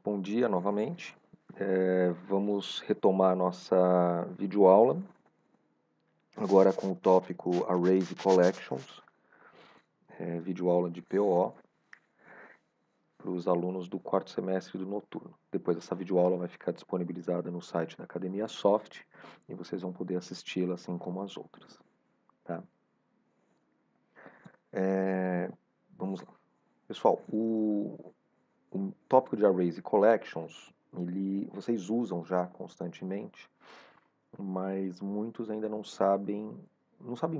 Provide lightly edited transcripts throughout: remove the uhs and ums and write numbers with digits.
Bom dia novamente. Vamos retomar nossa videoaula, agora com o tópico Arrays e Collections, videoaula de PO, para os alunos do quarto semestre do noturno. Depois essa videoaula vai ficar disponibilizada no site da Academia Soft e vocês vão poder assisti-la assim como as outras. Tá? Vamos lá. Pessoal, o tópico de Arrays e Collections, vocês usam já constantemente, mas muitos ainda não sabem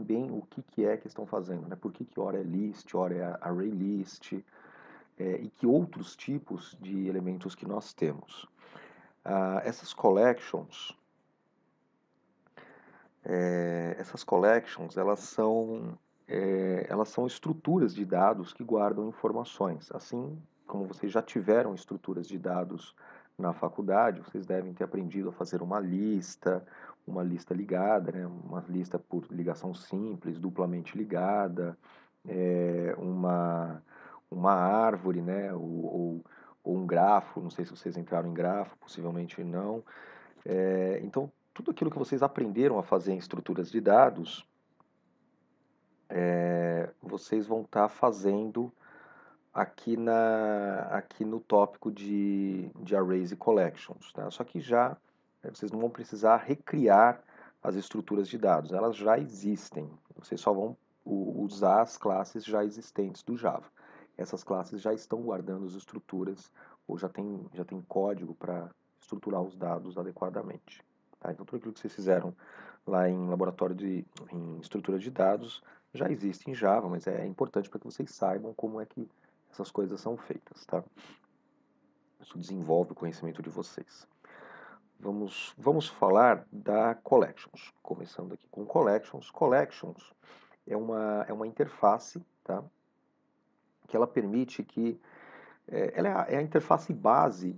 bem o que é que estão fazendo, né? Por que ora é list, ora é array list, e que outros tipos de elementos que nós temos. Essas collections, elas são estruturas de dados que guardam informações. Assim como vocês já tiveram estruturas de dados na faculdade, vocês devem ter aprendido a fazer uma lista ligada, né? Uma lista por ligação simples, duplamente ligada, uma árvore, né? Ou um grafo, não sei se vocês entraram em grafo, possivelmente não. Então, tudo aquilo que vocês aprenderam a fazer em estruturas de dados, vocês vão estar fazendo aqui no tópico de Arrays e Collections. Tá? Só que vocês não vão precisar recriar as estruturas de dados, elas já existem. Vocês só vão usar as classes já existentes do Java. Essas classes já estão guardando as estruturas ou já tem código para estruturar os dados adequadamente. Tá? Então, tudo aquilo que vocês fizeram lá em laboratório em estrutura de dados já existe em Java, mas é importante para que vocês saibam como é que essas coisas são feitas, tá? Isso desenvolve o conhecimento de vocês. Vamos falar da Collections. Começando aqui com Collections. Collections é uma interface, tá? Que ela permite que... ela é a interface base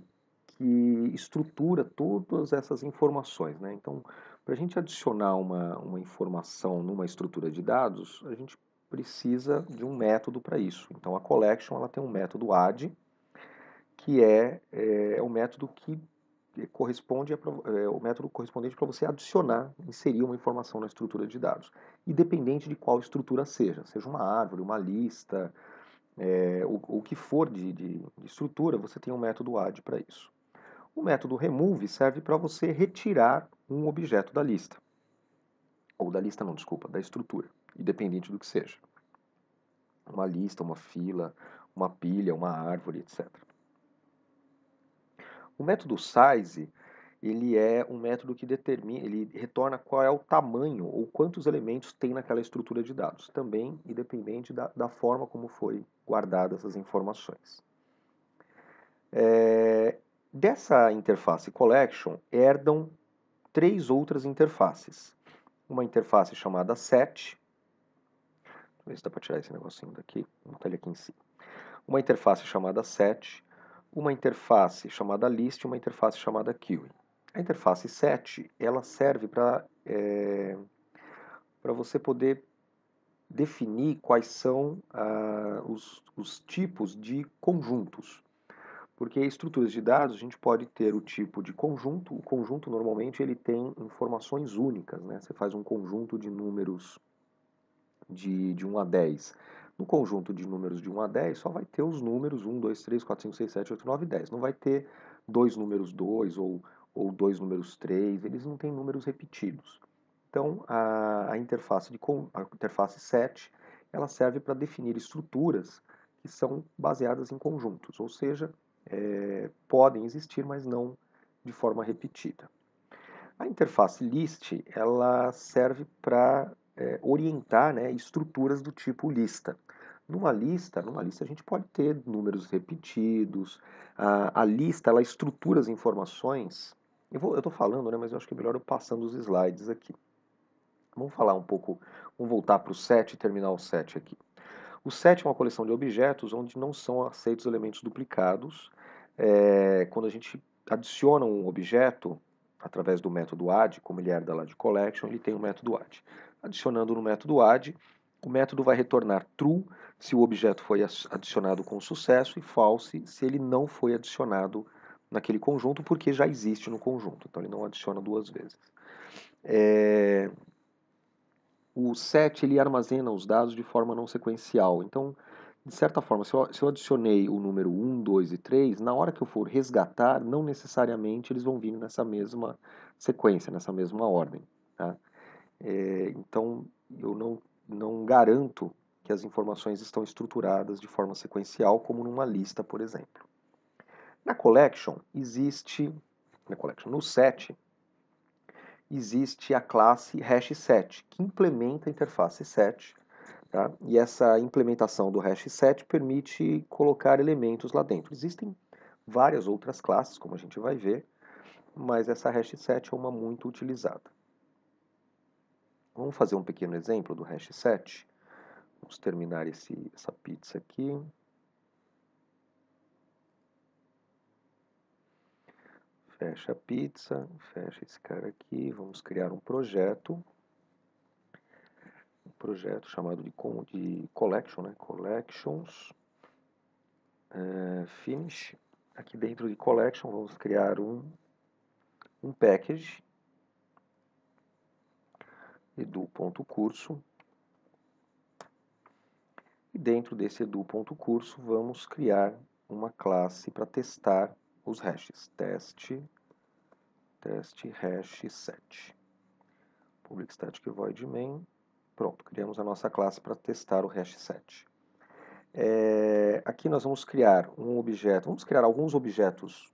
que estrutura todas essas informações, né? Então, para a gente adicionar uma informação numa estrutura de dados, a gente precisa de um método para isso. Então, a collection ela tem um método add, que é o método que corresponde o método correspondente para você adicionar, inserir uma informação na estrutura de dados, independente de qual estrutura seja uma árvore, uma lista, o que for de estrutura, você tem um método add para isso. O método remove serve para você retirar um objeto da lista. Ou da lista não, desculpa, da estrutura, independente do que seja. Uma lista, uma fila, uma pilha, uma árvore, etc. O método size, ele é um método que ele retorna qual é o tamanho ou quantos elementos tem naquela estrutura de dados, também independente da forma como foi guardada essas informações. Dessa interface collection herdam três outras interfaces. Uma interface chamada set, vou ver se dá para tirar esse negocinho daqui, vou botar ele aqui em cima. Uma interface chamada set, uma interface chamada list e uma interface chamada queue. A interface set, ela serve para você poder definir quais são os tipos de conjuntos. Porque em estruturas de dados a gente pode ter o tipo de conjunto. O conjunto normalmente ele tem informações únicas, né? Você faz um conjunto de números de 1 a 10. No conjunto de números de 1 a 10 só vai ter os números 1, 2, 3, 4, 5, 6, 7, 8, 9, 10. Não vai ter dois números 2 ou dois números 3, eles não têm números repetidos. Então, a interface set, ela serve para definir estruturas que são baseadas em conjuntos, ou seja, podem existir, mas não de forma repetida. A interface list, ela serve para orientar, né, estruturas do tipo lista. Numa lista a gente pode ter números repetidos. A lista, ela estrutura as informações. Eu estou falando, né, mas eu acho que é melhor eu passando os slides aqui. Vamos falar um pouco, vamos voltar para o set e terminar o set aqui. O set é uma coleção de objetos onde não são aceitos elementos duplicados. Quando a gente adiciona um objeto através do método add, como ele herda lá de collection, ele tem o método add. Adicionando no método add, O método vai retornar true se o objeto foi adicionado com sucesso e false se ele não foi adicionado naquele conjunto, porque já existe no conjunto, então ele não adiciona duas vezes. O set ele armazena os dados de forma não sequencial, então, de certa forma, se eu adicionei o número 1, 2 e 3, na hora que eu for resgatar, não necessariamente eles vão vir nessa mesma sequência, nessa mesma ordem. Tá? Então, eu não garanto que as informações estão estruturadas de forma sequencial, como numa lista, por exemplo. No set, existe a classe hashSet, que implementa a interface set, tá? E essa implementação do hashSet permite colocar elementos lá dentro. Existem várias outras classes, como a gente vai ver, mas essa hashSet é uma muito utilizada. Vamos fazer um pequeno exemplo do hashSet. Vamos terminar essa pizza aqui. Fecha a pizza, fecha esse cara aqui. Vamos criar um projeto. Um projeto chamado de collection, né? Collections. Finish. Aqui dentro de collection vamos criar um package. edu.curso. E dentro desse edu.curso vamos criar uma classe para testar os hashes. Teste hash set. Public static void main. Pronto, criamos a nossa classe para testar o hash set. Aqui nós vamos criar um objeto, vamos criar alguns objetos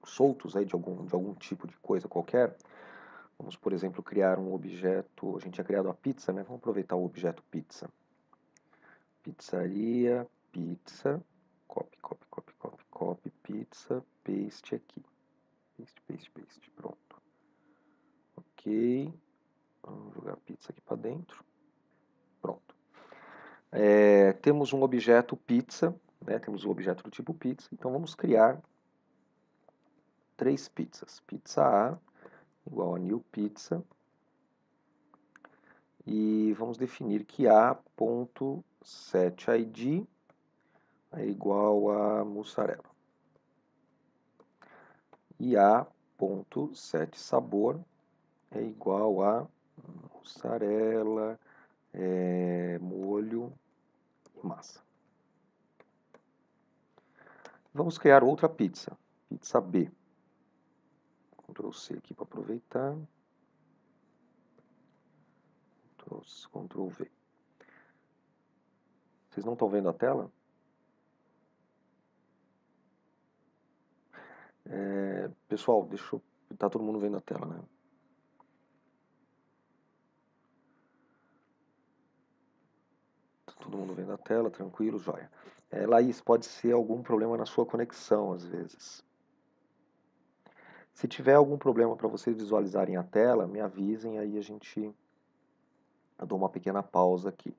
soltos aí de algum tipo de coisa qualquer. Vamos, por exemplo, criar um objeto, a gente tinha criado a pizza, né? Vamos aproveitar o objeto pizza. Pizzaria, pizza, copy, pizza, paste aqui. Paste, pronto. Ok, vamos jogar a pizza aqui para dentro. Pronto. Temos um objeto pizza, né? Temos um objeto do tipo pizza, então vamos criar 3 pizzas. Pizza A igual a new pizza. E vamos definir que A.setID é igual a mussarela. E A.setSabor é igual a mussarela, molho e massa. Vamos criar outra pizza, pizza B. Ctrl C aqui para aproveitar. Ctrl V. Vocês não estão vendo a tela? Pessoal, tá todo mundo vendo a tela, né? Tá todo mundo vendo a tela, tranquilo, joia. Laís, pode ser algum problema na sua conexão, às vezes. Se tiver algum problema para vocês visualizarem a tela, me avisem, aí eu dou uma pequena pausa aqui.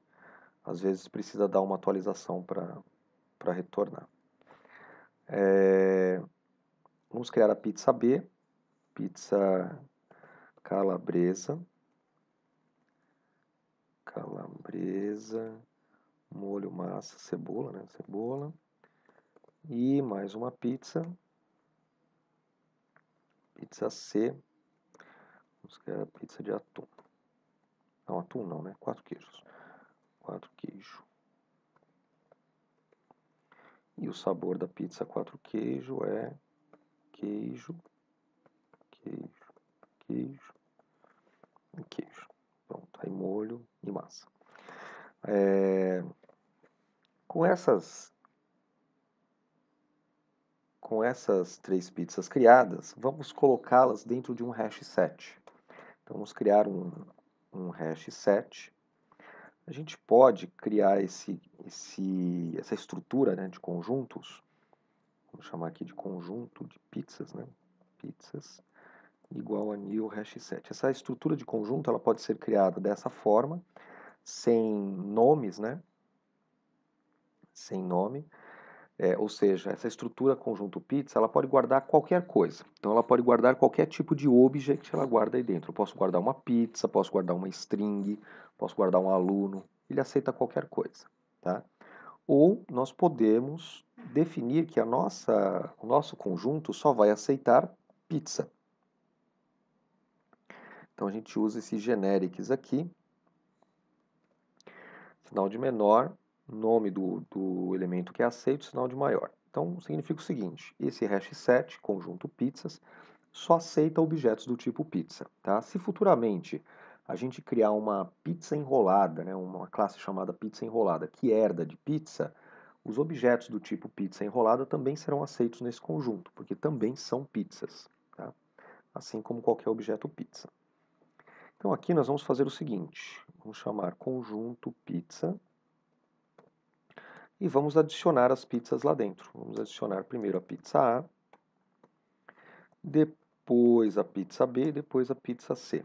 Às vezes precisa dar uma atualização para retornar. Vamos criar a pizza B, pizza calabresa, molho, massa, cebola, né? Cebola. E mais uma pizza, pizza C, vamos criar a pizza de atum. Não, atum não, né? 4 queijos. 4 queijos. E o sabor da pizza 4 queijo é queijo e queijo. Pronto, aí molho e massa. Com essas 3 pizzas criadas, vamos colocá-las dentro de um hash set. Então vamos criar um hash set. A gente pode criar essa estrutura, né, de conjuntos. Vamos chamar aqui de conjunto de pizzas, né? Pizzas igual a new hash set. Essa estrutura de conjunto ela pode ser criada dessa forma, sem nomes, né? Sem nome. Ou seja, essa estrutura conjunto pizza ela pode guardar qualquer coisa. Então ela pode guardar qualquer tipo de object, ela guarda aí dentro. Eu posso guardar uma pizza, posso guardar uma string, posso guardar um aluno, ele aceita qualquer coisa, tá? Ou nós podemos definir que o nosso conjunto só vai aceitar pizza. Então a gente usa esse generics aqui, sinal de menor, nome do elemento que é aceito, sinal de maior. Então significa o seguinte, esse hash set, conjunto pizzas, só aceita objetos do tipo pizza, tá? Se futuramente a gente criar uma pizza enrolada, né, uma classe chamada pizza enrolada, que herda de pizza, os objetos do tipo pizza enrolada também serão aceitos nesse conjunto, porque também são pizzas, tá? Assim como qualquer objeto pizza. Então aqui nós vamos fazer o seguinte, vamos chamar conjunto pizza e vamos adicionar as pizzas lá dentro. Vamos adicionar primeiro a pizza A, depois a pizza B e depois a pizza C.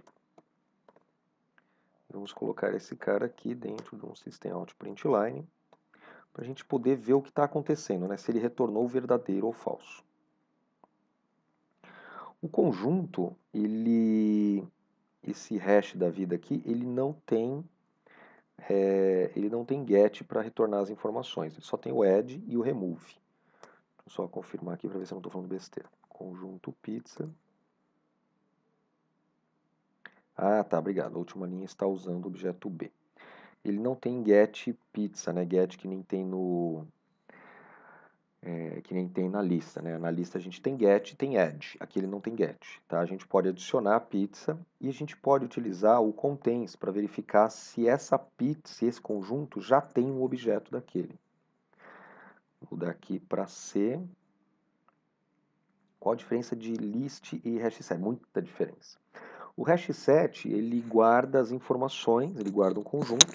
Vamos colocar esse cara aqui dentro de um system.out.println para a gente poder ver o que está acontecendo, né? Se ele retornou verdadeiro ou falso. O conjunto, esse hash da vida aqui, ele não tem get para retornar as informações. Ele só tem o add e o remove. Vou só confirmar aqui para ver se eu não estou falando besteira. Conjunto pizza. Ah, tá, obrigado. A última linha está usando o objeto B. Ele não tem get pizza, né? Get que nem tem que nem tem na lista, né? Na lista a gente tem get e tem add. Aqui ele não tem get, tá? A gente pode adicionar a pizza e a gente pode utilizar o contains para verificar se essa pizza, se esse conjunto já tem um objeto daquele. Vou mudar aqui para C. Qual a diferença de list e hash set? Muita diferença. O hash set, ele guarda as informações, ele guarda um conjunto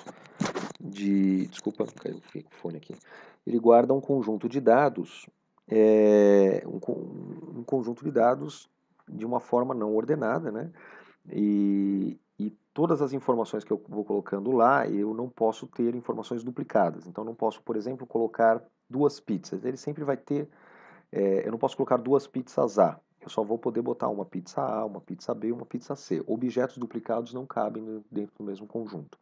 de... Desculpa, caiu o fone aqui. Ele guarda um conjunto de dados, um conjunto de dados de uma forma não ordenada, né? E todas as informações que eu vou colocando lá, eu não posso ter informações duplicadas. Então, não posso, por exemplo, colocar duas pizzas. Ele sempre vai ter... eu não posso colocar duas pizzas A. Eu só vou poder botar uma pizza A, uma pizza B e uma pizza C. Objetos duplicados não cabem dentro do mesmo conjunto.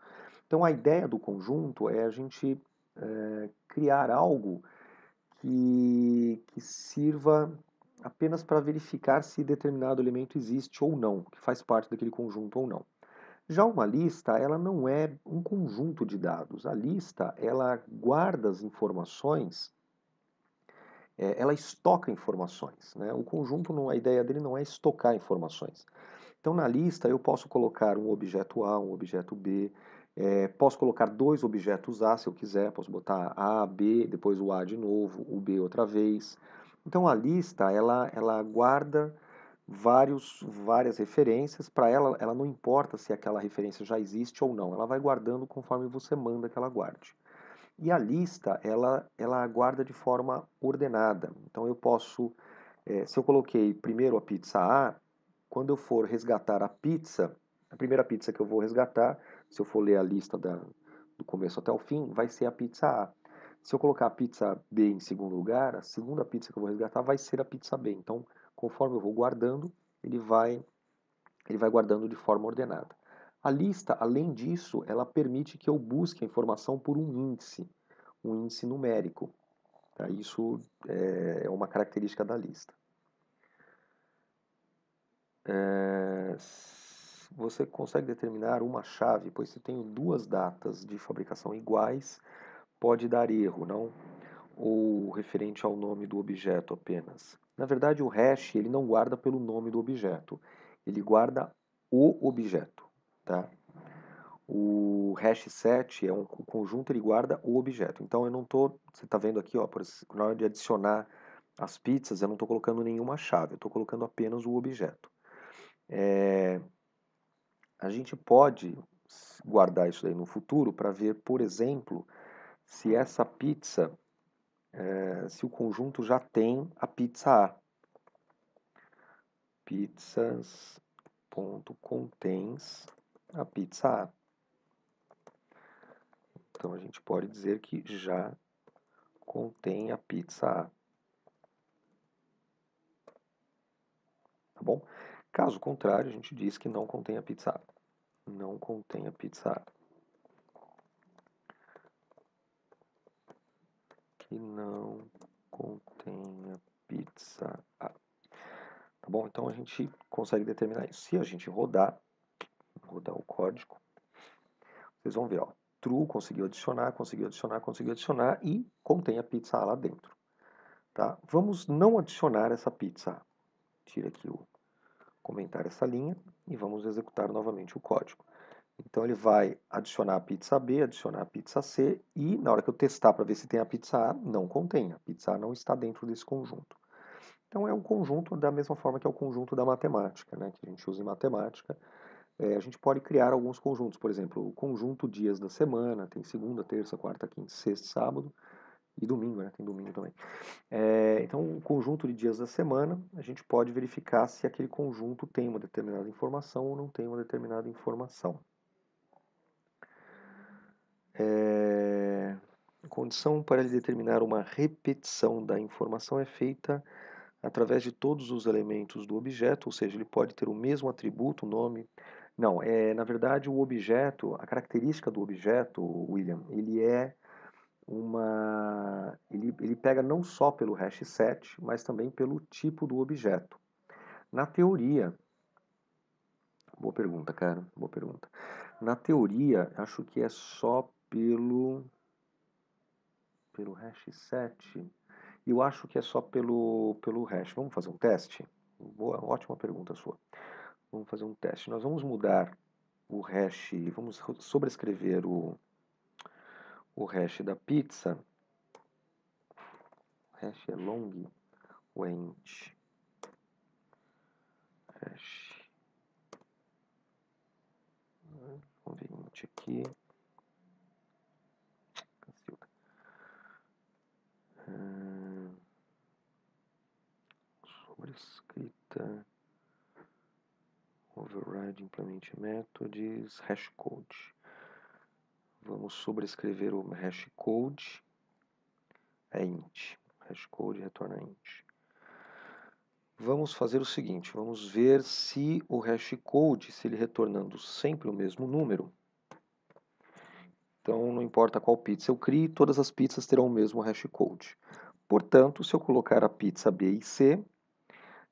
Então, a ideia do conjunto é a gente criar algo que sirva apenas para verificar se determinado elemento existe ou não, que faz parte daquele conjunto ou não. Já uma lista, ela não é um conjunto de dados. A lista, ela guarda as informações, ela estoca informações, né? O conjunto, a ideia dele não é estocar informações. Então, na lista, eu posso colocar um objeto A, um objeto B, posso colocar dois objetos A, se eu quiser, posso botar A, B, depois o A de novo, o B outra vez. Então, a lista, ela guarda várias referências. Para ela não importa se aquela referência já existe ou não, ela vai guardando conforme você manda que ela guarde. E a lista, ela guarda de forma ordenada. Então, eu posso, se eu coloquei primeiro a pizza A, quando eu for resgatar a pizza, a primeira pizza que eu vou resgatar, se eu for ler a lista do começo até o fim, vai ser a pizza A. Se eu colocar a pizza B em segundo lugar, a segunda pizza que eu vou resgatar vai ser a pizza B. Então, conforme eu vou guardando, ele vai guardando de forma ordenada. A lista, além disso, ela permite que eu busque a informação por um índice numérico. Tá? Isso é uma característica da lista. Você consegue determinar uma chave, pois se tenho duas datas de fabricação iguais, pode dar erro, não? Ou referente ao nome do objeto apenas. Na verdade, o hash ele não guarda pelo nome do objeto, ele guarda o objeto, tá? O hash set é um conjunto, ele guarda o objeto. Então eu não estou, você está vendo aqui, ó, na hora de adicionar as pizzas, eu não estou colocando nenhuma chave, eu estou colocando apenas o objeto. A gente pode guardar isso daí no futuro para ver, por exemplo, se essa pizza, se o conjunto já tem a pizza A. Pizzas.contains a pizza A. Então a gente pode dizer que já contém a pizza A. Tá bom? Caso contrário, a gente diz que não contém a pizza A. Não contém a pizza A. pizza A. Tá bom? Então a gente consegue determinar isso. Se a gente rodar o código, vocês vão ver, ó, true, conseguiu adicionar e contém a pizza A lá dentro. Tá? Vamos não adicionar essa pizza A. Tira aqui o comentário, essa linha, e vamos executar novamente o código. Então ele vai adicionar a pizza B, adicionar a pizza C, e na hora que eu testar para ver se tem a pizza A, não contém. A pizza A não está dentro desse conjunto. Então é um conjunto da mesma forma que é o conjunto da matemática, né, que a gente usa em matemática. A gente pode criar alguns conjuntos, por exemplo, o conjunto dias da semana, tem segunda, terça, quarta, quinta, sexta, sábado e domingo, né? Tem domingo também. Então, o conjunto de dias da semana, a gente pode verificar se aquele conjunto tem uma determinada informação ou não tem uma determinada informação. A condição para ele determinar uma repetição da informação é feita através de todos os elementos do objeto, ou seja, ele pode ter o mesmo atributo, nome. Não, na verdade o objeto, a característica do objeto, William, ele pega não só pelo hash set, mas também pelo tipo do objeto. Na teoria, boa pergunta, cara, boa pergunta. Na teoria, acho que é só pelo hash set. Eu acho que é só pelo hash. Vamos fazer um teste? Boa, ótima pergunta sua. Vamos fazer um teste. Nós vamos mudar o hash, vamos sobrescrever o hash da pizza. O hash é long ou é int? Hash. Vamos ver int aqui. Sobrescrita. Override implement methods, hashcode. Vamos sobrescrever o hashcode. É int. Hashcode retorna int. Vamos fazer o seguinte, vamos ver se o hashcode, se ele retornando sempre o mesmo número, então não importa qual pizza eu crie, todas as pizzas terão o mesmo hashcode. Portanto, se eu colocar a pizza B e C,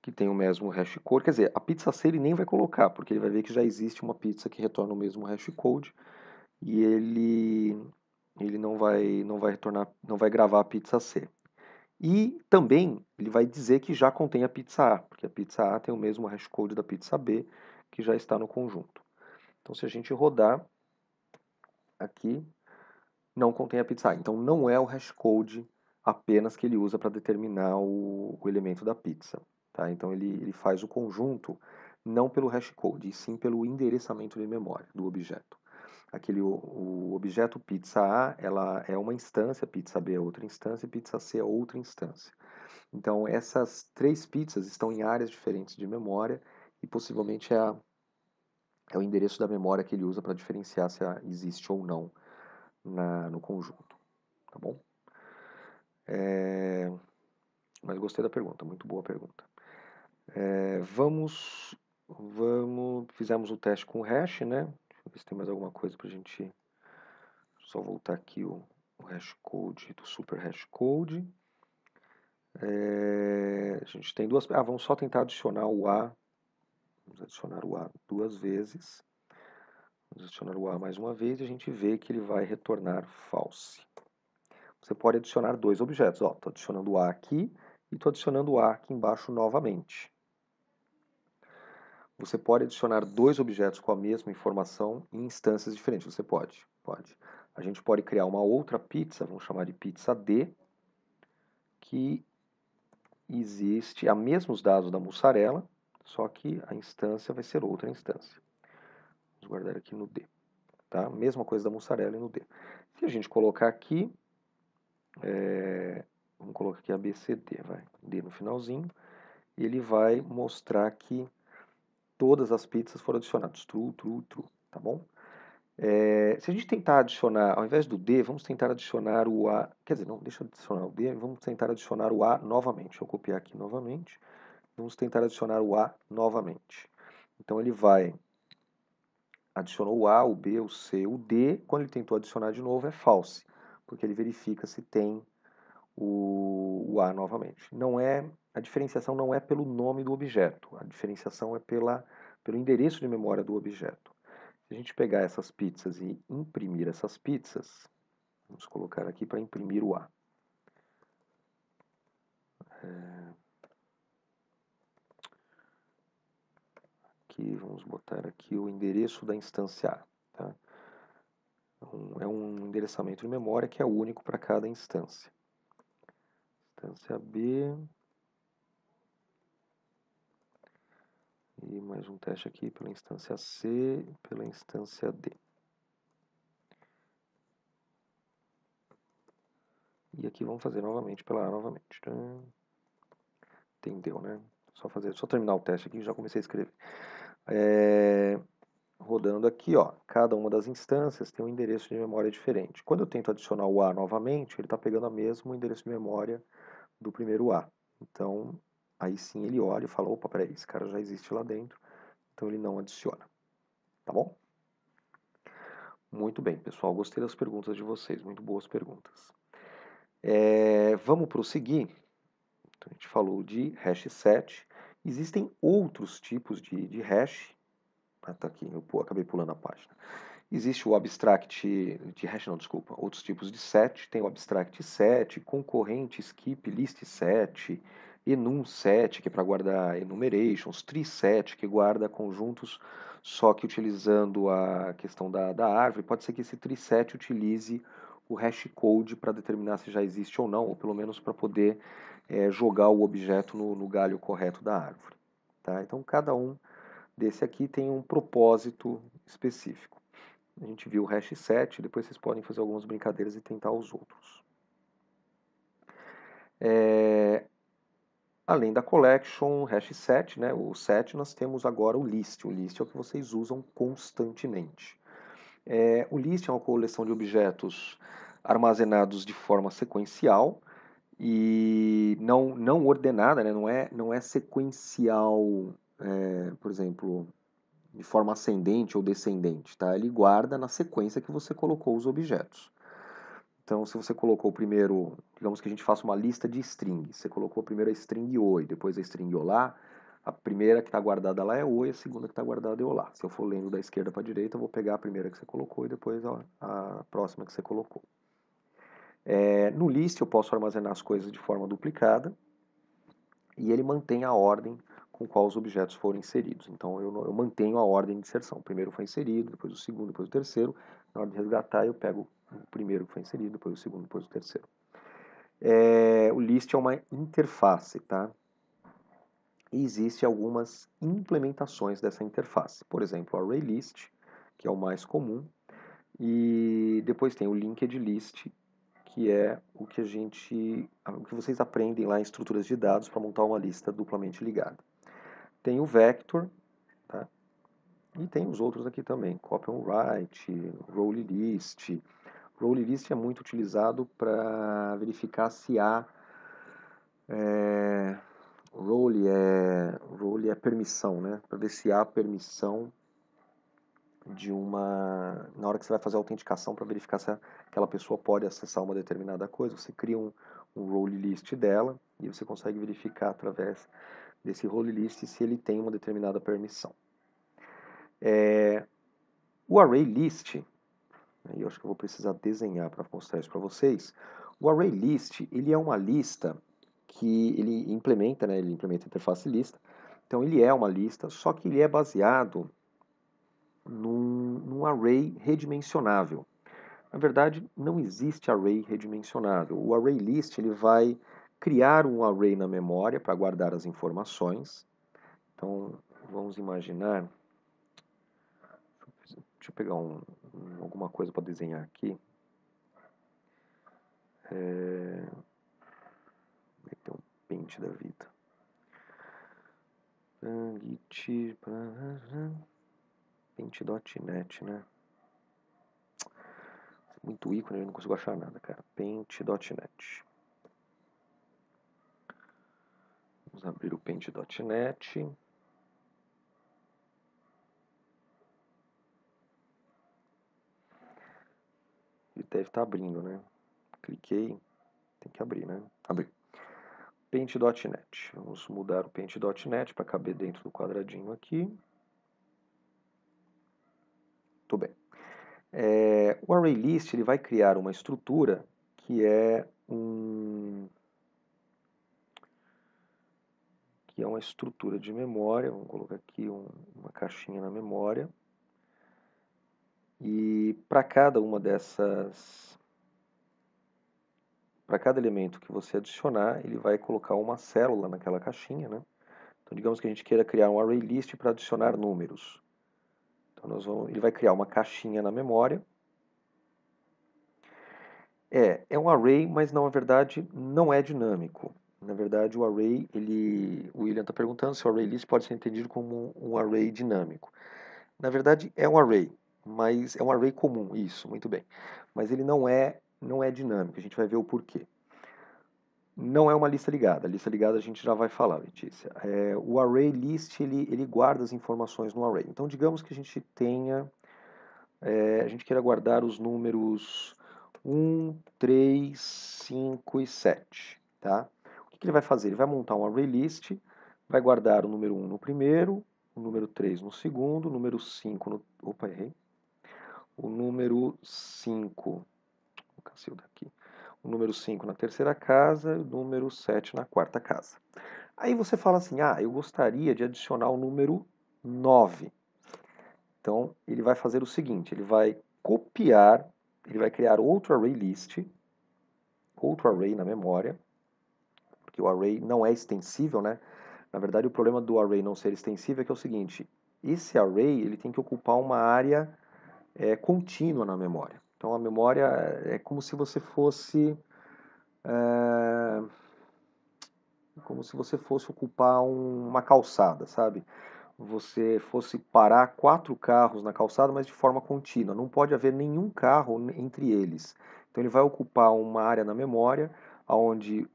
que tem o mesmo hashcode, quer dizer, a pizza C ele nem vai colocar, porque ele vai ver que já existe uma pizza que retorna o mesmo hashcode e ele não vai retornar, não vai gravar a pizza C. E também ele vai dizer que já contém a pizza A, porque a pizza A tem o mesmo hashcode da pizza B, que já está no conjunto. Então, se a gente rodar aqui, não contém a pizza A. Então, não é o hashcode apenas que ele usa para determinar o elemento da pizza. Tá? Então, ele faz o conjunto não pelo hashcode, e sim pelo endereçamento de memória do objeto. O objeto pizza A ela é uma instância, pizza B é outra instância e pizza C é outra instância. Então, essas três pizzas estão em áreas diferentes de memória e possivelmente é o endereço da memória que ele usa para diferenciar se existe ou não no conjunto. Tá bom? Mas gostei da pergunta, muito boa pergunta. Fizemos o teste com o hash, né? Deixa eu ver se tem mais alguma coisa para a gente. Só voltar aqui o hashcode do super hashcode. A gente tem duas. Vamos só tentar adicionar o A. Vamos adicionar o A duas vezes. Vamos adicionar o A mais uma vez e a gente vê que ele vai retornar false. Você pode adicionar dois objetos. Estou adicionando o A aqui e estou adicionando o A aqui embaixo novamente. Você pode adicionar dois objetos com a mesma informação em instâncias diferentes. Você pode. A gente pode criar uma outra pizza, vamos chamar de pizza D, que existe a mesmos dados da mussarela, só que a instância vai ser outra instância. Vamos guardar aqui no D. Tá? Mesma coisa da mussarela e no D. Se a gente colocar aqui, vamos colocar aqui ABCD, D no finalzinho, e ele vai mostrar que todas as pizzas foram adicionadas. True, true, true, tá bom? Se a gente tentar adicionar, ao invés do D, vamos tentar adicionar o A. Quer dizer, não, deixa eu adicionar o D, vamos tentar adicionar o A novamente. Deixa eu copiar aqui novamente. Vamos tentar adicionar o A novamente. Então ele adicionou o A, o B, o C, o D. Quando ele tentou adicionar de novo é false, porque ele verifica se tem o A novamente. Não é a diferenciação não é pelo nome do objeto, a diferenciação é pelo endereço de memória do objeto. Se a gente pegar essas pizzas e imprimir essas pizzas, vamos colocar aqui para imprimir o A. Aqui, vamos botar aqui o endereço da instância A. Tá? Então, é um endereçamento de memória que é único para cada instância. Instância B. E mais um teste aqui pela instância C e pela instância D. E aqui vamos fazer novamente pela A novamente. Entendeu, né? Só terminar o teste aqui e já comecei a escrever. Rodando aqui, ó, cada uma das instâncias tem um endereço de memória diferente. Quando eu tento adicionar o A novamente, ele está pegando o mesmo endereço de memória do primeiro A. Então, aí sim ele olha e fala, opa, peraí, esse cara já existe lá dentro, então ele não adiciona. Tá bom? Muito bem, pessoal, gostei das perguntas de vocês, muito boas perguntas. Vamos prosseguir. Então, a gente falou de hash set. Existem outros tipos de hash. Tá aqui, eu acabei pulando a página. Existe o abstract de hash, não, desculpa, outros tipos de set. Tem o abstract set, concorrente, skip, list set, enum set, que é para guardar enumerations, tree set, que guarda conjuntos, só que utilizando a questão da árvore. Pode ser que esse tree set utilize o hash code para determinar se já existe ou não, ou pelo menos para poder jogar o objeto no galho correto da árvore. Tá? Então, cada um desse aqui tem um propósito específico. A gente viu o hash set, depois vocês podem fazer algumas brincadeiras e tentar os outros. Além da collection, hash set, né, o set, nós temos agora o list. O list é o que vocês usam constantemente. O list é uma coleção de objetos armazenados de forma sequencial e não ordenada, né, não é sequencial, por exemplo, de forma ascendente ou descendente, tá? Ele guarda na sequência que você colocou os objetos. Então, se você colocou o primeiro, digamos que a gente faça uma lista de strings. Você colocou a primeira string oi, depois a string olá. A primeira que está guardada lá é oi, a segunda que está guardada é olá. Se eu for lendo da esquerda para a direita, eu vou pegar a primeira que você colocou e depois a próxima que você colocou. No list eu posso armazenar as coisas de forma duplicada e ele mantém a ordem com qual os objetos foram inseridos. Então eu mantenho a ordem de inserção. O primeiro foi inserido, depois o segundo, depois o terceiro. Na hora de resgatar, eu pego o primeiro que foi inserido, depois o segundo, depois o terceiro. O list é uma interface, tá? E existem algumas implementações dessa interface. Por exemplo, o ArrayList, que é o mais comum, e depois tem o linked list, que é o que vocês aprendem lá em estruturas de dados para montar uma lista duplamente ligada. Tem o vector, tá? E tem os outros aqui também, copy on write, role list. Role list é muito utilizado para verificar se há role é permissão, né? Para ver se há permissão de uma... Na hora que você vai fazer a autenticação para verificar se aquela pessoa pode acessar uma determinada coisa, você cria um role list dela e você consegue verificar através desse role list se ele tem uma determinada permissão. O array list, eu acho que eu vou precisar desenhar para mostrar isso para vocês. O array list, ele é uma lista que ele implementa, né? Ele implementa a interface lista. Então ele é uma lista, só que ele é baseado num array redimensionável. Na verdade, não existe array redimensionável. O array list ele vai criar um array na memória para guardar as informações. Então, vamos imaginar... Deixa eu pegar alguma coisa para desenhar aqui. Tem um pente da vida. Paint.net, né? Muito ícone, eu não consigo achar nada, cara. Paint.net. Vamos abrir o Paint.net. Ele deve estar abrindo, né? Cliquei, tem que abrir, né? Abrir. Paint.net. Vamos mudar o Paint.net para caber dentro do quadradinho aqui. Muito bem. O ArrayList ele vai criar uma estrutura que é uma estrutura de memória. Vamos colocar aqui uma caixinha na memória. E para cada elemento que você adicionar, ele vai colocar uma célula naquela caixinha, né? Então, digamos que a gente queira criar um ArrayList para adicionar números. Então, ele vai criar uma caixinha na memória. É um array, mas na verdade não é dinâmico. Na verdade, o array, o William está perguntando se o ArrayList pode ser entendido como um array dinâmico. Na verdade, é um array, mas é um array comum, isso, muito bem. Mas ele não é dinâmico, a gente vai ver o porquê. Não é uma lista ligada. A lista ligada a gente já vai falar, Letícia. O ArrayList, ele guarda as informações no array. Então, digamos que a gente queira guardar os números 1, 3, 5 e 7, tá? O que ele vai fazer? Ele vai montar um ArrayList, vai guardar o número 1 no primeiro, o número 3 no segundo, o número 5 no... Opa, errei. O número 5... Cacilda aqui. O número 5 na terceira casa e o número 7 na quarta casa. Aí você fala assim, eu gostaria de adicionar o número 9. Então, ele vai fazer o seguinte, ele vai criar outro ArrayList, outro array na memória, porque o array não é extensível, né? Na verdade, o problema do array não ser extensível é que é o seguinte, esse array ele tem que ocupar uma área contínua na memória. Então, a memória é como se você fosse... como se você fosse ocupar uma calçada, sabe? Você fosse parar 4 carros na calçada, mas de forma contínua. Não pode haver nenhum carro entre eles. Então ele vai ocupar uma área na memória, onde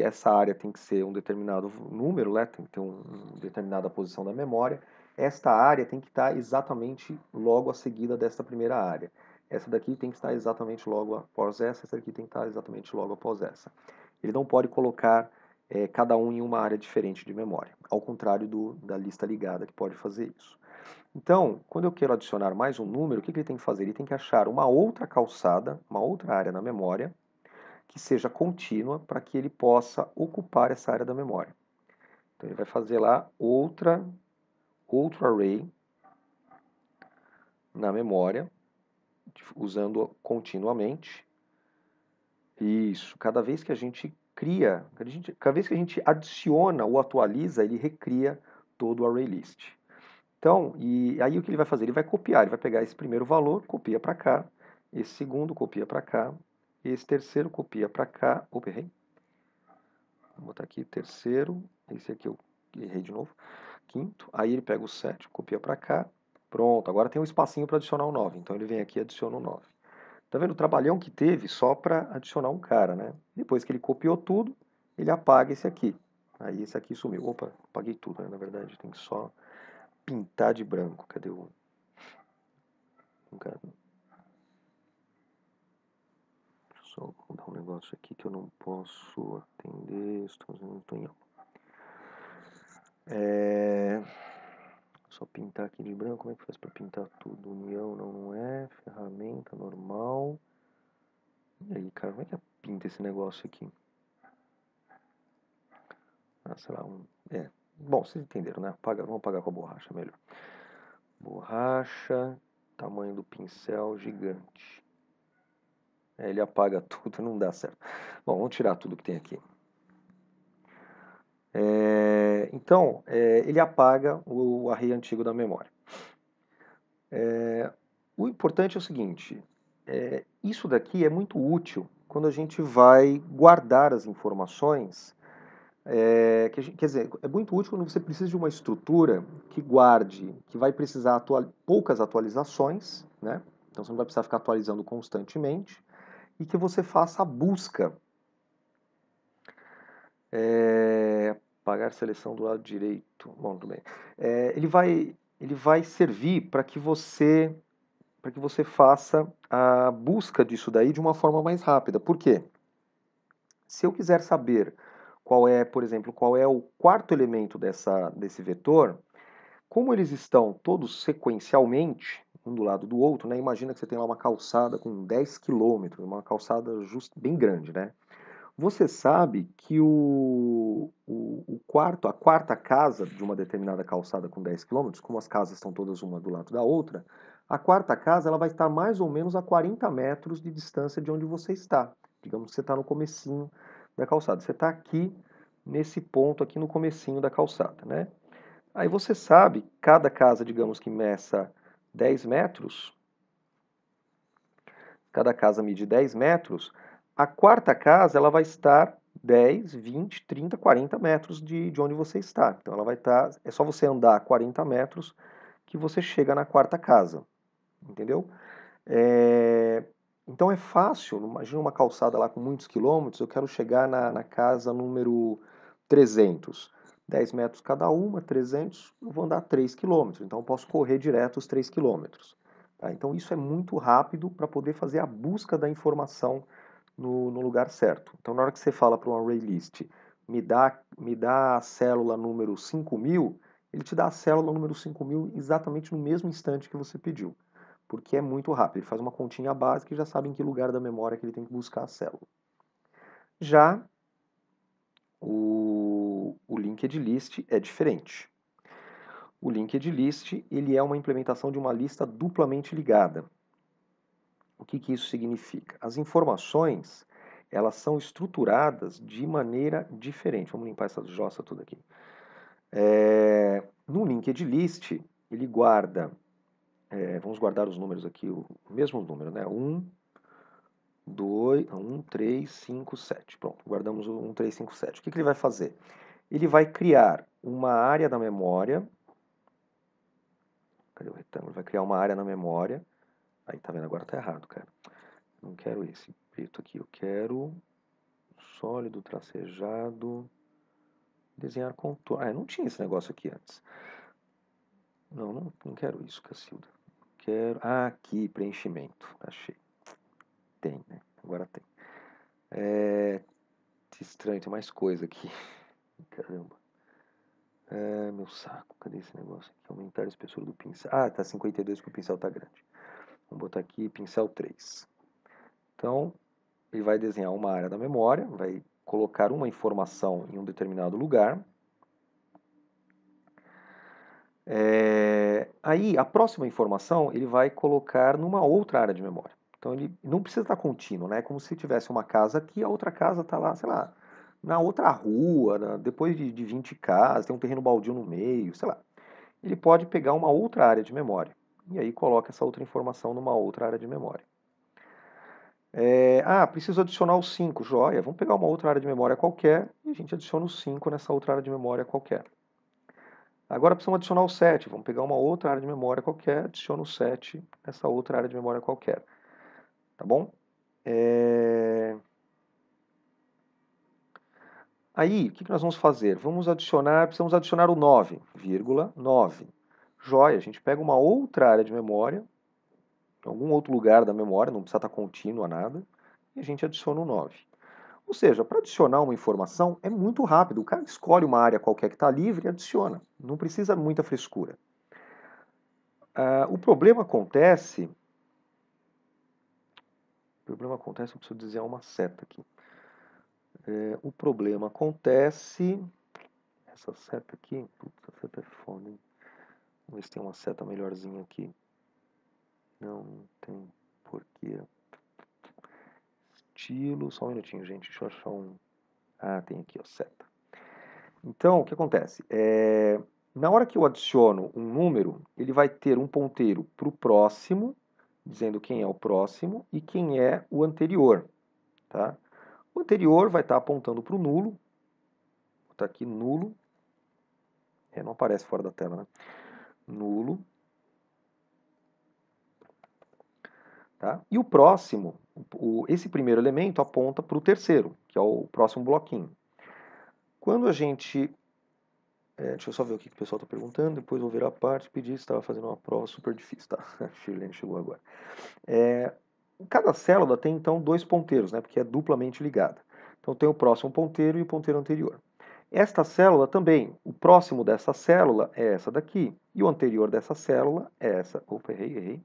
essa área tem que ser um determinado número, né? Tem que ter uma determinada posição da memória. Esta área tem que estar exatamente logo a seguida desta primeira área. Essa daqui tem que estar exatamente logo após essa daqui tem que estar exatamente logo após essa. Ele não pode colocar cada um em uma área diferente de memória, ao contrário da lista ligada, que pode fazer isso. Então, quando eu quero adicionar mais um número, o que ele tem que fazer? Ele tem que achar uma outra calçada, uma outra área na memória, que seja contínua, para que ele possa ocupar essa área da memória. Então, ele vai fazer lá outro array na memória, usando continuamente. Isso, cada vez que a gente cada vez que a gente adiciona ou atualiza, ele recria todo o ArrayList. Então, e aí o que ele vai fazer? Ele vai copiar, ele vai pegar esse primeiro valor, copia para cá, esse segundo copia para cá, esse terceiro copia para cá, opa, errei. Vou botar aqui terceiro, esse aqui eu errei de novo, quinto, aí ele pega o 7, copia para cá, pronto, agora tem um espacinho para adicionar o 9, então ele vem aqui e adiciona o 9. Tá vendo o trabalhão que teve só para adicionar um cara, né? Depois que ele copiou tudo, ele apaga esse aqui. Aí esse aqui sumiu. Opa, apaguei tudo, né? Na verdade, tem que só pintar de branco. Cadê o... Deixa eu só mudar um negócio aqui que eu não posso atender. Estou em aula. Só pintar aqui de branco. Como é que faz para pintar tudo? União não é. Ferramenta normal. E aí, cara, como é que pinta esse negócio aqui? Sei lá, Bom, vocês entenderam, né? Vamos apagar com a borracha, melhor. Borracha, tamanho do pincel gigante. Ele apaga tudo, não dá certo. Bom, vamos tirar tudo que tem aqui. Então, ele apaga o array antigo da memória. O importante é o seguinte, isso daqui é muito útil quando a gente vai guardar as informações. Quer dizer, é muito útil quando você precisa de uma estrutura que guarde, que vai precisar poucas atualizações, né? Então você não vai precisar ficar atualizando constantemente, e que você faça a busca. Apagar seleção do lado direito. Bom, tudo bem. Ele vai servir para que você faça a busca disso daí de uma forma mais rápida. Por quê? Se eu quiser saber qual é, por exemplo, qual é o quarto elemento desse vetor, como eles estão todos sequencialmente, um do lado do outro, né? Imagina que você tem lá uma calçada com 10 quilômetros, uma calçada bem grande, né? Você sabe que a quarta casa de uma determinada calçada com 10 quilômetros, como as casas estão todas uma do lado da outra, a quarta casa ela vai estar mais ou menos a 40 metros de distância de onde você está. Digamos que você está no comecinho da calçada. Você está aqui, nesse ponto aqui no comecinho da calçada, né? Aí você sabe, cada casa, digamos que meça 10 metros, cada casa mide 10 metros, a quarta casa ela vai estar 10, 20, 30, 40 metros de onde você está. Então ela vai estar, é só você andar 40 metros que você chega na quarta casa, entendeu? Então é fácil, imagina uma calçada lá com muitos quilômetros, eu quero chegar na casa número 300. 10 metros cada uma, 300, eu vou andar 3 quilômetros, então eu posso correr direto os 3 quilômetros. Tá? Então isso é muito rápido para poder fazer a busca da informação no lugar certo. Então na hora que você fala para um ArrayList, me dá a célula número 5000, ele te dá a célula número 5000 exatamente no mesmo instante que você pediu, porque é muito rápido. Ele faz uma continha básica e já sabe em que lugar da memória que ele tem que buscar a célula. Já o linked list é diferente. O linked list ele é uma implementação de uma lista duplamente ligada. O que isso significa? As informações elas são estruturadas de maneira diferente. Vamos limpar essa jossa toda aqui. No linked list, ele guarda, vamos guardar os números aqui, o mesmo número, né? 1, 3, 5, 7. Pronto, guardamos o 1, 3, 5, 7. O que ele vai fazer? Ele vai criar uma área da memória. Cadê o retângulo? Vai criar uma área na memória. Aí, tá vendo? Agora tá errado, cara. Não quero esse preto aqui. Eu quero sólido, tracejado, desenhar contorno. Não tinha esse negócio aqui antes. Não quero isso, Cacilda. Quero... aqui, preenchimento. Achei. Tem, né? Agora tem. Estranho, tem mais coisa aqui. Caramba. Meu saco, cadê esse negócio aqui? Aumentar a espessura do pincel. Tá 52 porque o pincel tá grande. Vamos botar aqui pincel 3. Então, ele vai desenhar uma área da memória, vai colocar uma informação em um determinado lugar. Aí, a próxima informação, ele vai colocar numa outra área de memória. Então, ele não precisa estar contínuo, né? É como se tivesse uma casa aqui, a outra casa está lá, sei lá, na outra rua, depois de 20 casas, tem um terreno baldio no meio, sei lá. Ele pode pegar uma outra área de memória e aí coloca essa outra informação numa outra área de memória. Preciso adicionar o 5, joia. Vamos pegar uma outra área de memória qualquer e a gente adiciona o 5 nessa outra área de memória qualquer. Agora precisamos adicionar o 7. Vamos pegar uma outra área de memória qualquer, adiciona o 7 nessa outra área de memória qualquer. Tá bom? Aí, o que nós vamos fazer? Precisamos adicionar o 9, 9. Joia, a gente pega uma outra área de memória, em algum outro lugar da memória, não precisa estar contínua nada, e a gente adiciona o 9. Ou seja, para adicionar uma informação é muito rápido. O cara escolhe uma área qualquer que está livre e adiciona. Não precisa muita frescura. O problema acontece... eu preciso desenhar uma seta aqui. O problema acontece... essa seta aqui... putz, essa seta é foda, hein? Vamos ver se tem uma seta melhorzinha aqui. Não tem porquê. Estilo, só um minutinho, gente. Deixa eu achar um... tem aqui, ó, seta. Então, o que acontece? Na hora que eu adiciono um número, ele vai ter um ponteiro para o próximo, dizendo quem é o próximo e quem é o anterior. Tá? O anterior vai estar apontando para o nulo. Vou botar aqui nulo. Não aparece fora da tela, né? Nulo. Tá? E o próximo, esse primeiro elemento aponta para o terceiro, que é o próximo bloquinho. Quando a gente... deixa eu só ver o que o pessoal está perguntando, depois vou virar a parte e pedir se estava fazendo uma prova super difícil. Tá? A Shirlene chegou agora. Cada célula tem, então, dois ponteiros, né? Porque é duplamente ligada. Então, tem o próximo ponteiro e o ponteiro anterior. Esta célula também, o próximo dessa célula é essa daqui, e o anterior dessa célula é essa. Opa, errei.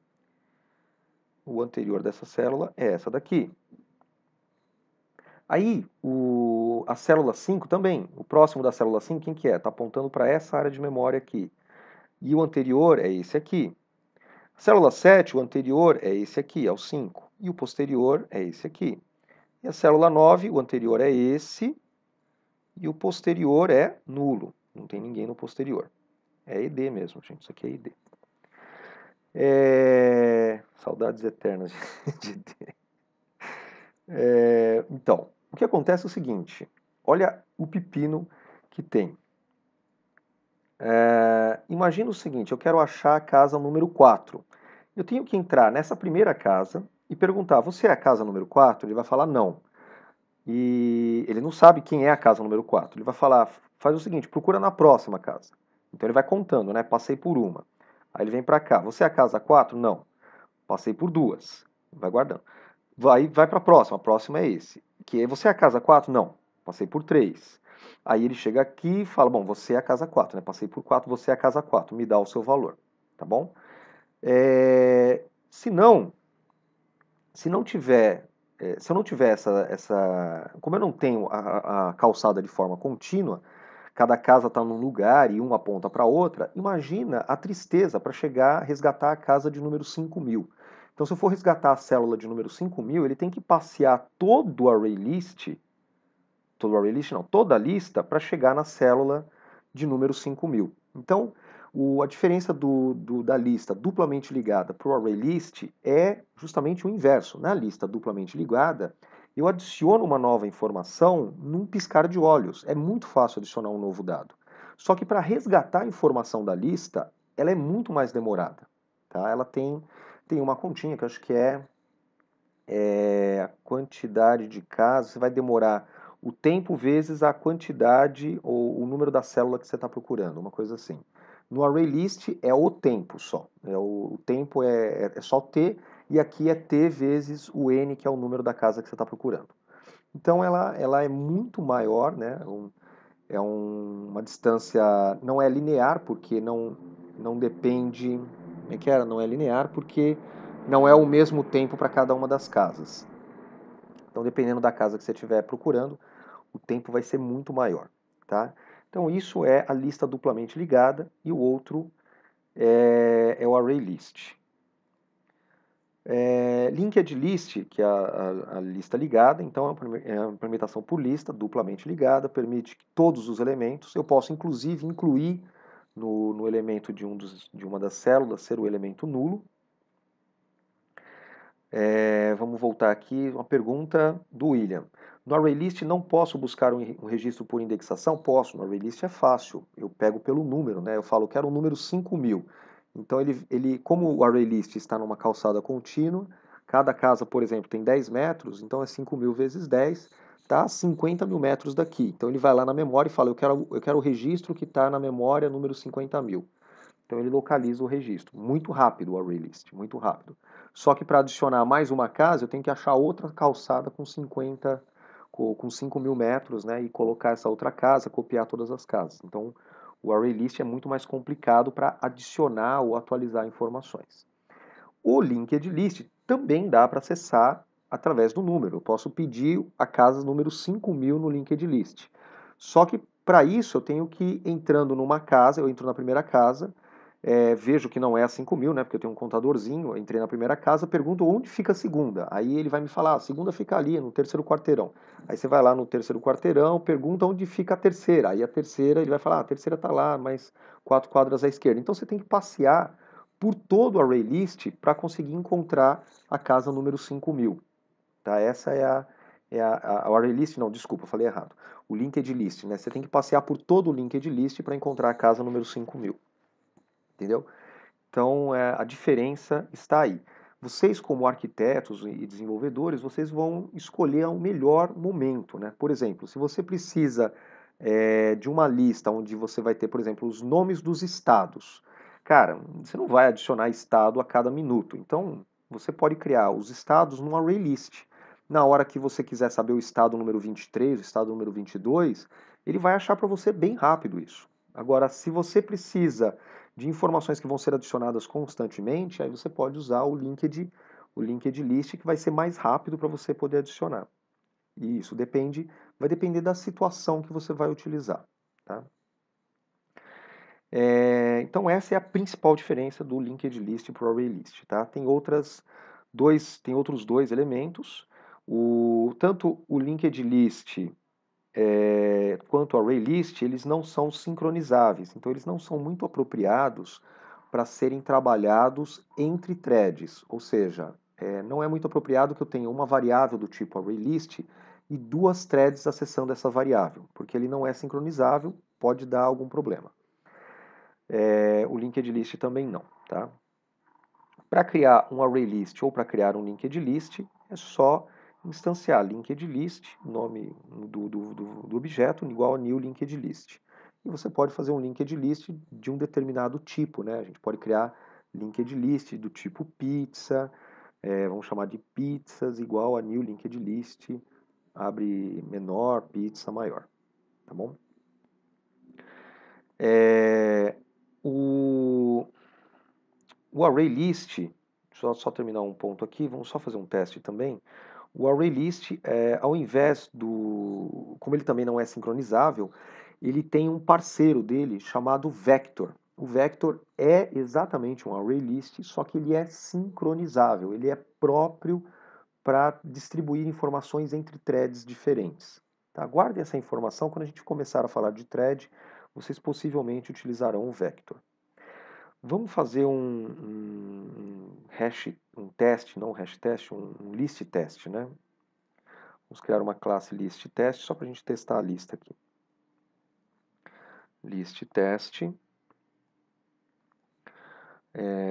O anterior dessa célula é essa daqui. Aí, a célula 5 também, o próximo da célula 5, quem que é? Está apontando para essa área de memória aqui. E o anterior é esse aqui. A célula 7, o anterior é esse aqui, é o 5. E o posterior é esse aqui. E a célula 9, o anterior é esse, e o posterior é nulo. Não tem ninguém no posterior. É ED mesmo, gente. Isso aqui é ED. Saudades eternas de ED. Então, o que acontece é o seguinte. Olha o pepino que tem. Imagina o seguinte, eu quero achar a casa número 4. Eu tenho que entrar nessa primeira casa e perguntar, você é a casa número 4? Ele vai falar não. E ele não sabe quem é a casa número 4. Ele vai falar, faz o seguinte, procura na próxima casa. Então ele vai contando, né? Passei por uma. Aí ele vem para cá. Você é a casa 4? Não. Passei por duas. Vai guardando. Vai para a próxima é esse. Que você é a casa 4? Não. Passei por 3. Aí ele chega aqui e fala, bom, você é a casa 4, né? Passei por 4, você é a casa 4. Me dá o seu valor, tá bom? Se não tiver se eu não tiver como eu não tenho a calçada de forma contínua, cada casa está num lugar e uma aponta para outra, imagina a tristeza para chegar a resgatar a casa de número 5.000. Então, se eu for resgatar a célula de número 5.000, ele tem que passear todo o array list, toda a lista, para chegar na célula de número 5.000. Então, a diferença da lista duplamente ligada para o array list é justamente o inverso. Na lista duplamente ligada, eu adiciono uma nova informação num piscar de olhos. É muito fácil adicionar um novo dado. Só que para resgatar a informação da lista, ela é muito mais demorada. Tá? Ela tem uma continha que eu acho que é a quantidade de casos. Você vai demorar o tempo vezes a quantidade ou o número da célula que você está procurando, uma coisa assim. No array list é o tempo só. O tempo é só T, e aqui é T vezes o N, que é o número da casa que você está procurando. Então ela é muito maior, né? Uma distância, não é linear, porque não depende. Como é que era? Não é linear porque não é o mesmo tempo para cada uma das casas. Então, dependendo da casa que você estiver procurando, o tempo vai ser muito maior, tá? Então, isso é a lista duplamente ligada, e o outro é o array list. Linked list, que é a lista ligada, então é a implementação por lista, duplamente ligada, permite que todos os elementos, eu posso inclusive incluir no elemento de uma das células ser o elemento nulo. Vamos voltar aqui, uma pergunta do William. No ArrayList não posso buscar um registro por indexação? Posso, no ArrayList é fácil, eu pego pelo número, né? Eu falo, quero o número 5.000. Então, como o ArrayList está numa calçada contínua, cada casa, por exemplo, tem 10 metros, então é 5.000 vezes 10, tá 50.000 metros daqui. Então, ele vai lá na memória e fala, eu quero o registro que está na memória número 50.000. Então ele localiza o registro. Muito rápido o ArrayList, muito rápido. Só que para adicionar mais uma casa, eu tenho que achar outra calçada com 5.000 metros, né, e colocar essa outra casa, copiar todas as casas. Então o ArrayList é muito mais complicado para adicionar ou atualizar informações. O Linked List também dá para acessar através do número. Eu posso pedir a casa número 5.000 no Linked List. Só que para isso eu tenho que, entrando numa casa, eu entro na primeira casa, vejo que não é a 5.000, né? Porque eu tenho um contadorzinho, entrei na primeira casa, pergunto onde fica a segunda. Aí ele vai me falar, a segunda fica ali, no terceiro quarteirão. Aí você vai lá no terceiro quarteirão, pergunta onde fica a terceira. Aí a terceira, ele vai falar, a terceira está lá, mais 4 quadras à esquerda. Então você tem que passear por todo o array list para conseguir encontrar a casa número 5.000. Tá? Essa o array list, não, desculpa, falei errado. O linked list, né? Você tem que passear por todo o linked list para encontrar a casa número 5.000. Entendeu? Então, a diferença está aí. Vocês, como arquitetos e desenvolvedores, vocês vão escolher o melhor momento, né? Por exemplo, se você precisa de uma lista onde você vai ter, por exemplo, os nomes dos estados. Cara, você não vai adicionar estado a cada minuto. Então, você pode criar os estados num array list. Na hora que você quiser saber o estado número 23, o estado número 22, ele vai achar para você bem rápido isso. Agora, se você precisa de informações que vão ser adicionadas constantemente, aí você pode usar o linked list, que vai ser mais rápido para você poder adicionar. E isso vai depender da situação que você vai utilizar. Tá? Então essa é a principal diferença do linked list para o array list. Tá? Tem outros dois elementos. Tanto o linked list quanto o array list, eles não são sincronizáveis. Então eles não são muito apropriados para serem trabalhados entre threads. Ou seja, não é muito apropriado que eu tenha uma variável do tipo array list e duas threads acessando essa variável, porque ele não é sincronizável, pode dar algum problema. O linked list também não. Tá? Para criar um array list ou para criar um linked list, é só instanciar linked list, nome do objeto, igual a new linked list. E você pode fazer um linked list de um determinado tipo, né? A gente pode criar linked list do tipo pizza, vamos chamar de pizzas igual a new linked list, abre menor, pizza maior, tá bom? O array list, só terminar um ponto aqui, vamos só fazer um teste também. O array list, ao invés como ele também não é sincronizável, ele tem um parceiro dele chamado vector. O vector é exatamente um array list, só que ele é sincronizável, ele é próprio para distribuir informações entre threads diferentes. Tá? Guardem essa informação, quando a gente começar a falar de thread, vocês possivelmente utilizarão o vector. Vamos fazer um teste, não um hash teste, um list teste, né? Vamos criar uma classe list teste só para a gente testar a lista aqui. List teste.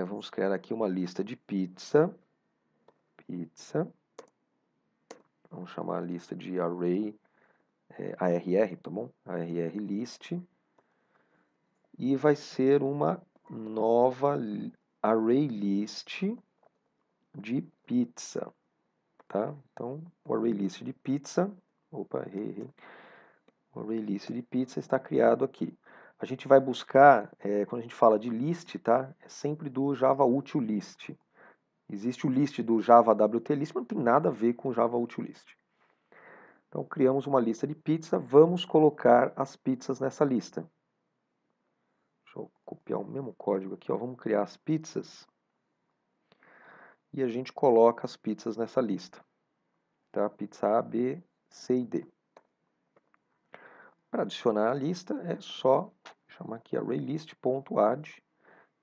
Vamos criar aqui uma lista de pizza. Vamos chamar a lista de array, ARR, tá bom? ARR list. E vai ser uma nova array list de pizza. Tá? Então, o array list de pizza, o array list de pizza está criado aqui. A gente vai buscar, quando a gente fala de list, tá? É sempre do Java Util List. Existe o list do Java WT List, mas não tem nada a ver com Java Util List. Então, criamos uma lista de pizza, vamos colocar as pizzas nessa lista. Deixa eu copiar o mesmo código aqui, ó. Vamos criar as pizzas e a gente coloca as pizzas nessa lista. Tá? Pizza A, B, C e D. Para adicionar a lista é só chamar aqui arraylist.add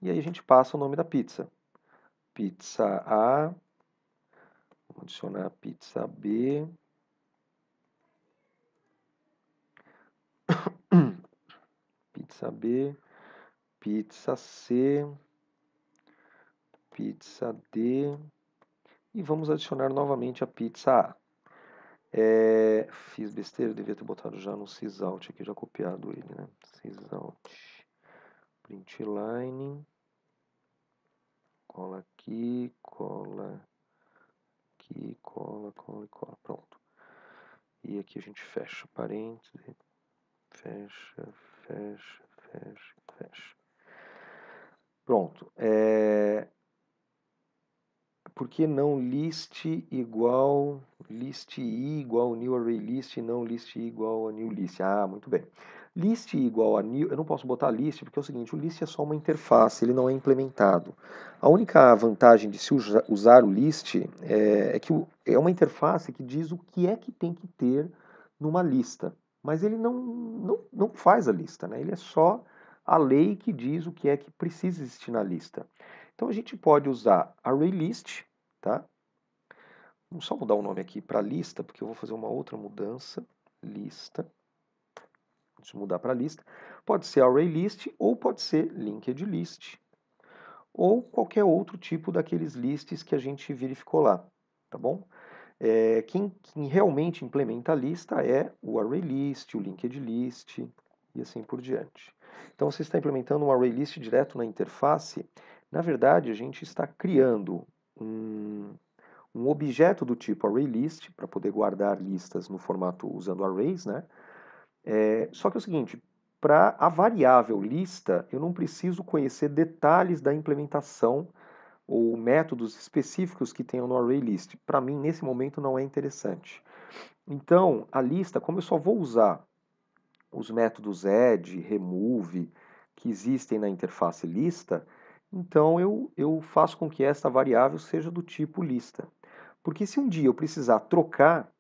e aí a gente passa o nome da pizza. Pizza A, vamos adicionar pizza B, pizza B, pizza C, pizza D e vamos adicionar novamente a pizza A. Fiz besteira, devia ter botado já no sysout aqui, já copiado ele, né? Sysout, printline, cola aqui, cola aqui, cola e cola, pronto. E aqui a gente fecha parênteses, fecha. Pronto. Por que não list igual list i igual new array list e não list i igual a new list? Ah, muito bem. List igual a new, eu não posso botar list porque é o seguinte, o list é só uma interface, ele não é implementado. A única vantagem de se usar o list é que é uma interface que diz o que é que tem que ter numa lista, mas ele não faz a lista, né? Ele é só a lei que diz o que é que precisa existir na lista. Então a gente pode usar array list, tá? Vamos só mudar o nome aqui para lista, porque eu vou fazer uma outra mudança. Lista. Vamos mudar para lista. Pode ser array list ou pode ser linked list. Ou qualquer outro tipo daqueles lists que a gente verificou lá, tá bom? Quem realmente implementa a lista é o array list, o linked list e assim por diante. Então, você está implementando um array list direto na interface. Na verdade, a gente está criando um objeto do tipo array list para poder guardar listas no formato usando arrays, né? Só que é o seguinte, para a variável lista, eu não preciso conhecer detalhes da implementação ou métodos específicos que tenham no ArrayList. Para mim, nesse momento, não é interessante. Então, a lista, como eu só vou usar os métodos add, remove, que existem na interface lista, então eu faço com que esta variável seja do tipo lista. Porque se um dia eu precisar trocar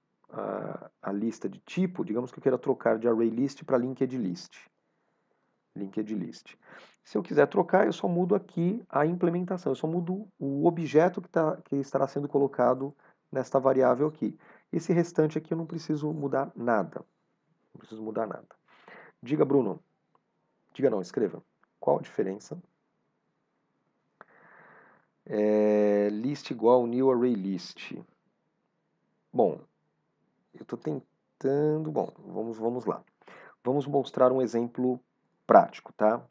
a lista de tipo, digamos que eu queira trocar de ArrayList para linked list. Linked list. Se eu quiser trocar, eu só mudo aqui a implementação, eu só mudo o objeto que estará sendo colocado nesta variável aqui. Esse restante aqui eu não preciso mudar nada. Não preciso mudar nada. Diga, Bruno. Diga não, escreva. Qual a diferença? List igual new array list. Bom, eu estou tentando... Bom, vamos lá. Vamos mostrar um exemplo prático, tá?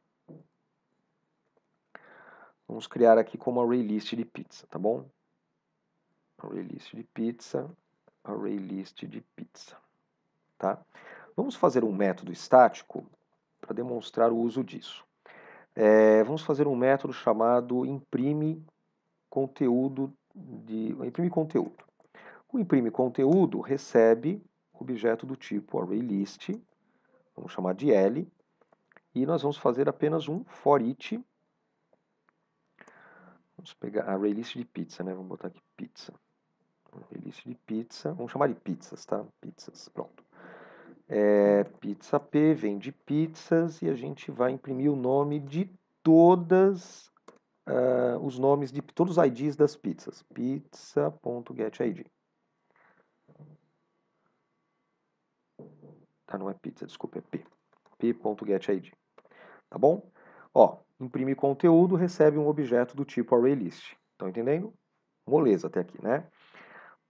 Vamos criar aqui como array list de pizza, tá bom? Array list de pizza, array list de pizza, tá? Vamos fazer um método estático para demonstrar o uso disso. Vamos fazer um método chamado imprime conteúdo. O imprime conteúdo recebe objeto do tipo ArrayList, vamos chamar de L, e nós vamos fazer apenas um for each. Vamos pegar ArrayList de pizza, né? Vamos botar aqui pizza. ArrayList de pizza, vamos chamar de pizzas, tá? Pizzas, pronto. Pizza P vem de pizzas e a gente vai imprimir o nome de todas os nomes de todos os IDs das pizzas. Pizza.getID. Tá, não é pizza, desculpa, é P. P.getID. Tá bom? Ó, imprimir conteúdo recebe um objeto do tipo ArrayList. Estão entendendo? Moleza até aqui, né?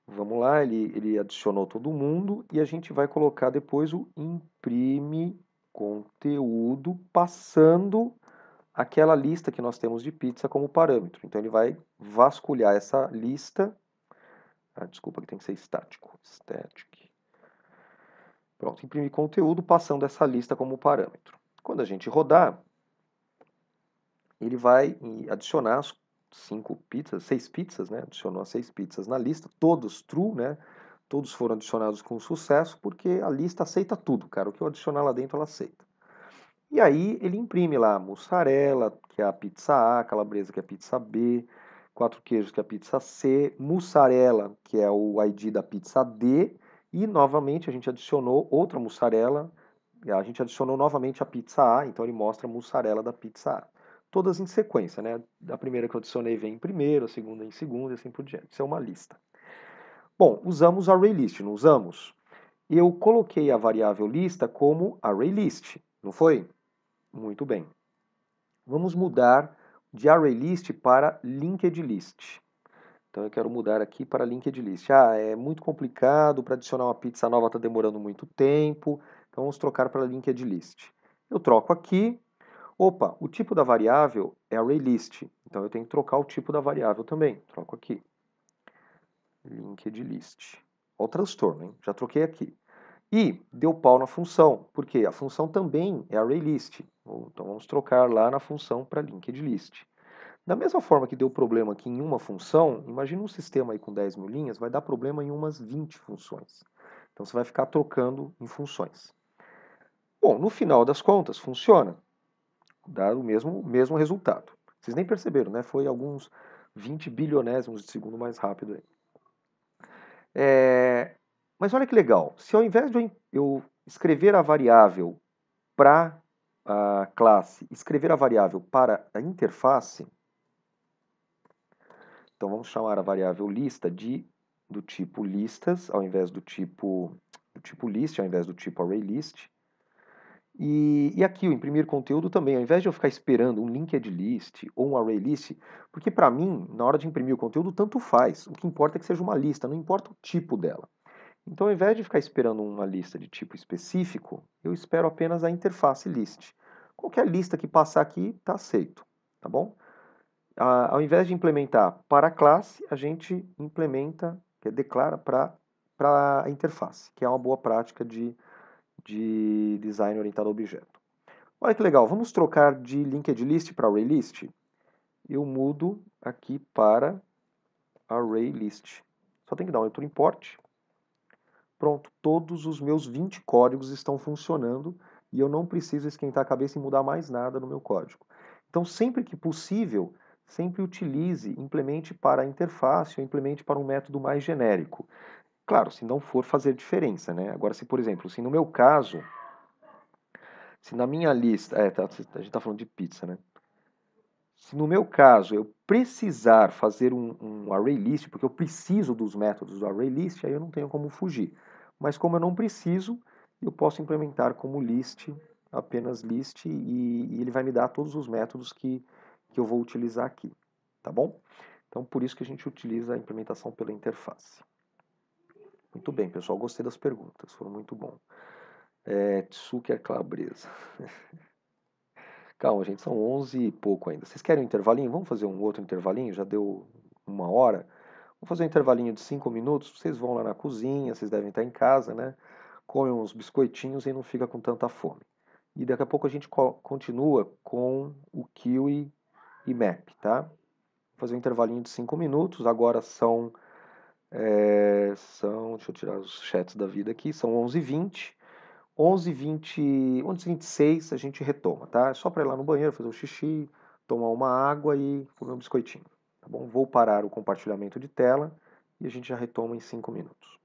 Vamos lá, ele adicionou todo mundo e a gente vai colocar depois o imprime conteúdo passando aquela lista que nós temos de pizza como parâmetro. Então ele vai vasculhar essa lista. Desculpa que tem que ser estático. Static. Pronto, imprimir conteúdo passando essa lista como parâmetro. Quando a gente rodar, ele vai adicionar as 6 pizzas, né? Adicionou as 6 pizzas na lista, todos true, né? Todos foram adicionados com sucesso, porque a lista aceita tudo, cara. O que eu adicionar lá dentro, ela aceita. E aí ele imprime lá mussarela, que é a pizza A, calabresa, que é a pizza B, 4 queijos, que é a pizza C, mussarela, que é o ID da pizza D, e novamente a gente adicionou outra mussarela, a gente adicionou novamente a pizza A, então ele mostra a mussarela da pizza A. Todas em sequência, né? A primeira que eu adicionei vem em primeiro, a segunda em segundo e assim por diante. Isso é uma lista. Bom, usamos ArrayList, não usamos? Eu coloquei a variável lista como ArrayList, não foi? Muito bem. Vamos mudar de ArrayList para linked list. Então eu quero mudar aqui para linked list. É muito complicado, para adicionar uma pizza nova está demorando muito tempo, então vamos trocar para linked list. Eu troco aqui. Opa, o tipo da variável é ArrayList, então eu tenho que trocar o tipo da variável também. Troco aqui. Linked list. Olha o transtorno, hein? Já troquei aqui. E deu pau na função, porque a função também é ArrayList. Então vamos trocar lá na função para linked list. Da mesma forma que deu problema aqui em uma função, imagina um sistema aí com 10 mil linhas, vai dar problema em umas 20 funções. Então você vai ficar trocando em funções. Bom, no final das contas, funciona. Dá o mesmo resultado. Vocês nem perceberam, né? Foi alguns 20 bilionésimos de segundo mais rápido aí. Mas olha que legal. Se ao invés de eu escrever a variável para a classe, escrever a variável para a interface, então vamos chamar a variável lista do tipo listas, ao invés do tipo list, ao invés do tipo ArrayList. E aqui o imprimir conteúdo também, ao invés de eu ficar esperando um linked list ou um ArrayList, porque para mim, na hora de imprimir o conteúdo, tanto faz. O que importa é que seja uma lista, não importa o tipo dela. Então, ao invés de ficar esperando uma lista de tipo específico, eu espero apenas a interface list. Qualquer lista que passar aqui está aceito, tá bom? Ao invés de implementar para a classe, a gente implementa, declara para a interface, que é uma boa prática de de design orientado a objeto. Olha que legal, vamos trocar de linked list para array list? Eu mudo aqui para array list. Só tem que dar um return import. Pronto, todos os meus 20 códigos estão funcionando e eu não preciso esquentar a cabeça e mudar mais nada no meu código. Então, sempre que possível, sempre utilize, implemente para a interface ou implemente para um método mais genérico. Claro, se não for fazer diferença, né? Agora, se por exemplo, se no meu caso, se na minha lista, a gente está falando de pizza, né? Se no meu caso eu precisar fazer um array list, porque eu preciso dos métodos do array list, aí eu não tenho como fugir. Mas como eu não preciso, eu posso implementar como list, apenas list, e ele vai me dar todos os métodos que eu vou utilizar aqui, tá bom? Então por isso que a gente utiliza a implementação pela interface. Muito bem, pessoal, gostei das perguntas, foram muito bom. Tsuker Calabresa. Calma, gente, são 11 e pouco ainda. Vocês querem um intervalinho? Vamos fazer um outro intervalinho? Já deu 1 hora. Vamos fazer um intervalinho de 5 minutos. Vocês vão lá na cozinha, vocês devem estar em casa, né? Comem uns biscoitinhos e não fica com tanta fome. E daqui a pouco a gente continua com o Kiwi e Map, tá? Vou fazer um intervalinho de 5 minutos. Agora deixa eu tirar os chats da vida aqui, são 11h20. 11h20, 11h26 a gente retoma, tá? É só para ir lá no banheiro, fazer um xixi, tomar uma água e comer um biscoitinho, tá bom? Vou parar o compartilhamento de tela e a gente já retoma em 5 minutos.